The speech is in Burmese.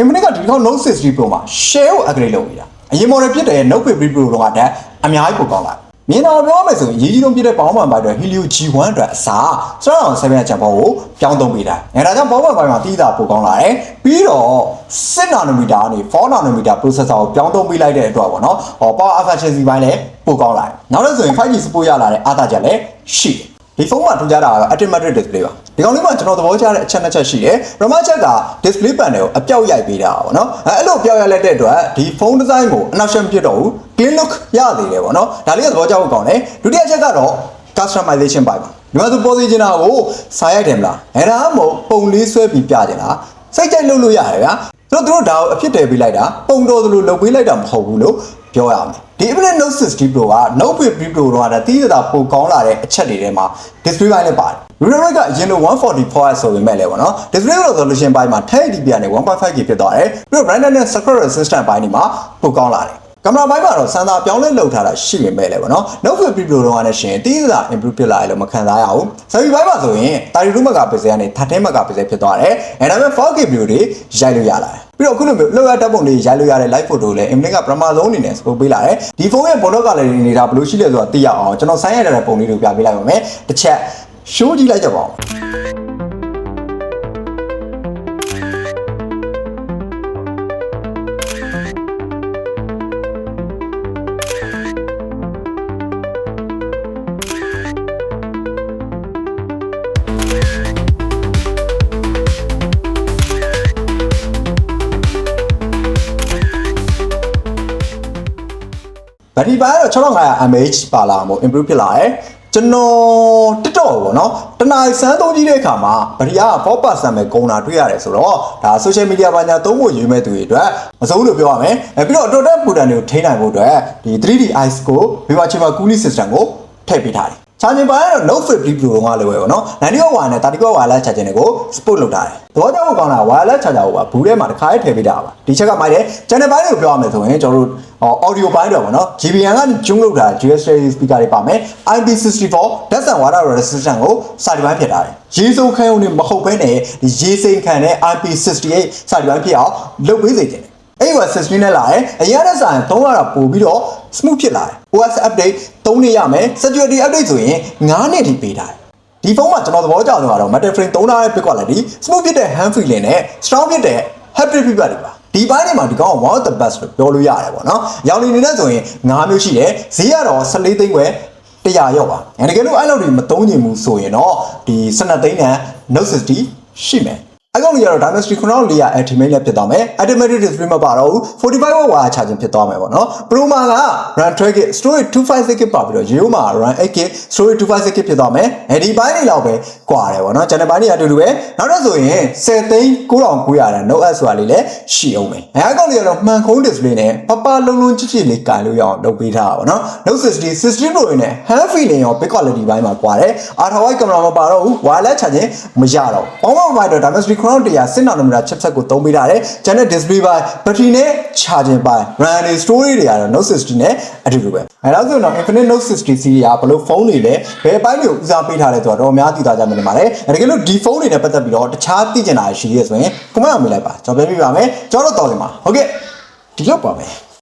Infinix ကဒီခေါက် Note 60 Pro မှာ share ကို upgrade လုပ်နေတာအရင် model ဖြစ်တဲ့ Note 50 Pro တော့ကအများကြီးပိုကောင်းလာမြင်တော့ပြောမယ်ဆိုရင်ရေးကြီးလုံးပြတဲ့ပေါင်းမှန်ပိုင်းအတွက် Helio G1 အတွက်အစား7ချန်ပေါ်ကိုပြောင်းသုံးပေးတာ။ဒါကြောင့်ပေါင်းမှန်ပိုင်းမှာတီးတာပိုကောင်းလာတယ်။ပြီးတော့6 nanometer ကနေ4 nanometer processor ကိုပြောင်းသုံးပေးလိုက်တဲ့အတွက်ပေါ့နော်။ power efficiency ပိုင်းလည်းပိုကောင်းလာတယ်။နောက်လို့ဆိုရင် 5G support ရလာတဲ့အားသာချက်လည်းရှိတယ်။ဒီဖုန်းမှာထူးခြားတာက Automatic Display ပါဒီကောင်လေးမှာကျွန်တော်သဘောကျတဲ့အချက်နှစ်ချက်ရှိတယ်ပထမချက်က display panel ကိုအပြောက်ရိုက်ပေးတာပေါ့နော်အဲ့လိုပြောက်ရိုက်လိုက်တဲ့အတွက်ဒီဖုန်းဒီဇိုင်းကိုအနောက်ရှက်မဖြစ်တော့ဘူး clean look ရသေးတယ်ပေါ့နော်ဒါလေးကသဘောကျဖို့ကောင်းတယ်ဒုတိယချက်ကတော့ customization ပိုင်းပါဒီမှာသူပေါ်စီချင်တာကိုစာရိုက်တယ်မလားအဲ့ဒါမှမဟုတ်ပုံလေးဆွဲပြီးပြချင်တာစိတ်ကြိုက်လုပ်လို့ရတယ်ဗျာသူတို့ဒါကိုအဖြစ်တည်ပေးလိုက်တာပုံတော်သလိုလုပ်ပေးလိုက်တာမဟုတ်ဘူးလို့ပြောရမယ်ဒီ Infinix Note 60 Pro က Note 50 Pro တော့တီးတာပိုကောင်းလာတဲ့အချက်တွေထဲမှာ display ပိုင်းလည်းပါတယ် refresh rate ကအရင်လို 144Hz ဆိုပေမဲ့လည်းပေါ့နော် display resolution ပိုင်းမှာ 1080p ကနေ 1.5K ဖြစ်သွားတယ်ပြီးတော့ brightness နဲ့ scroll resistance ပိုင်းတွေမှာပိုကောင်းလာတယ်ကင်မရာပိုင်းမှာတော့စမ်းသာပြောင်းလဲလုပ်ထားတာရှိပေမဲ့လည်းပေါ့နော် Note 50 Pro တော့နဲ့ရှင်တီးတာ improve ဖြစ်လာတယ်လို့မခံစားရဘူး selfie ပိုင်းမှာဆိုရင်32 megapixel ကနေ13 megapixel ဖြစ်သွားတယ်အဲဒါပေမဲ့ 4K view တွေရိုက်လို့ရလာတယ်ပြီးတော့အခုလိုမျိုးလောက်ရတပ်ပုံတွေရိုက်လို့ရတဲ့ live photo လည်း Infinix ကပထမဆုံးအနေနဲ့ support ပေးလာတယ်ဒီဖုန်းရဲ့ photo gallery နေတာဘယ်လိုရှိလဲဆိုတာသိရအောင်ကျွန်တော်ဆိုင်းရတဲ့ပုံလေးတွေပြပေးလိုက်ပါမယ်တစ်ချက် show ကြည့်လိုက်ကြပါဦးဘက်ထရီပိုင်းတော့6500 mAh ပါလာမို့ improve ဖြစ်လာတယ်ကျွန်တော်တက်တော့ပေါ့နော်တနားစမ်းသုံးကြည့်တဲ့အခါမှာဘက်ထရီက 4% ပဲကုန်တာတွေ့ရတယ်ဆိုတော့ဒါ social media ဘာညာသုံးဖို့ရွေးမဲ့သူတွေအတွက်မစိုးလို့ပြောရမယ်ပြီးတော့ total button တွေကိုထိန်းနိုင်ဖို့အတွက်ဒီ 3D ICE ကို Viva Chamber cooling system ကိုထည့်ပေးထားတယ်charging ပိုင်းကတော့ Note 50 Pro ကလည်းပဲပေါ့နော်90W နဲ့ 30W wireless charging တွေကို support လုပ်ထားတယ်သဘောကျဖို့ကောင်းတာ wireless charger ကိုပါဘူးထဲမှာတစ်ခါထည့်ပေးတာပါဒီချက်ကမိုက်တယ် channel ပိုင်းတွေကိုပြောရမယ်ဆိုရင်ကျွန်တော်တို့audio ပိုင်းတော့ပေါ့နော် JBL ကကျုံးလုပ်တာ GS3 speaker တွေပါမယ် IP64 dust and water resistant ကိုစာဒီပိုင်းဖြစ်ထားတယ်ရေစုံခံုံနေမဟုတ်ဘဲနဲ့ဒီရေစိမ်ခံတဲ့ IP68 စာဒီပိုင်းဖြစ်အောင်လုပ်ပေးစေတယ်အဲ့က16နဲ့လာတယ်အရင်ကဆိုင်သုံးရတာပို့ပြီးတော့ smooth ဖြစ်လာတယ် OS update 3နှစ်ရမယ် security update ဆိုရင်9နှစ်ထိပေးထားတယ်ဒီဖုန်းမှာကျွန်တော်သဘောကျဆုံးကတော့ metal frame သုံးထားတဲ့ pick quality smooth ဖြစ်တဲ့ hand feeling နဲ့ strong ဖြစ်တဲ့ haptic feedback တွေပါဒီပိုင်းတွေမှာဒီကောင်က one of the best လို့ပြောလို့ရတယ်ပေါ့နော်ရောင်နေနေဆိုရင်9မျိုးရှိတယ်ဈေးကတော့14သိန်းပဲ100ရောက်ပါတကယ်လို့အဲ့လောက်တွေမသုံးချင်ဘူးဆိုရင်တော့ဒီ12သိန်းနဲ့ Note 60ရှိမယ်အဲ့ကောင်ကြီးကတော့ Dimensity 9400 Ultimate နဲ့ဖြစ်သွားမယ် Automatic Display မပါတော့ဘူး 45W wire charging ဖြစ်သွားမယ်ပေါ့နော် Pro မှာက RAM 12GB storage 256GB ပါပြီးတော့ Geo မှာ RAM 8GB storage 256GB ဖြစ်သွားမယ်ဒီပိုင်းတွေလောက်ပဲကွာတယ်ပေါ့နော် channel ပိုင်းတွေအတူတူပဲနောက်တော့ဆိုရင်10သိန်း9900နဲ့ Note S ဆိုတာလေးလည်းရှိအောင်မယ်အဲ့ကောင်ကြီးကတော့မှန်ခုံး display နဲ့ပပလုံးလုံးချစ်ချစ်လေးကင်လို့ရအောင်လုပ်ပေးထားတာပေါ့နော် Note 60 Pro နဲ့ hand feeling ရော big quality ပိုင်းမှာကွာတယ် Ultra wide camera မပါတော့ဘူး wireless charging မရတော့ဘူးဘာမှမပါတော့ Dimensity 6 nanometer chipset ကိုသုံးပေးထားတယ်။ Channel display ပိုင်း battery နဲ့ charging ပိုင်း RAM နဲ့ storage တွေကတော့ Note 60နဲ့အတူတူပဲ။အဲဒါဆိုတော့ Infinix Note 60 series ကဘယ်လိုဖုန်းတွေလဲဘယ်ပိုင်းတွေကိုဦးစားပေးထားလဲဆိုတော့အများသိသားကြမှာနေပါတယ်။တကယ်လို့ဒီဖုန်းတွေနဲ့ပတ်သက်ပြီးတော့တခြားသိချင်တာရှိရဆိုရင် comment အောင်မေးလိုက်ပါ။ကျွန်တော်ပြန်ပြပါမယ်။ကျွန်တော်တို့တော်စင်ပါ။ဟုတ်ကဲ့ဒီလောက်ပါပဲ။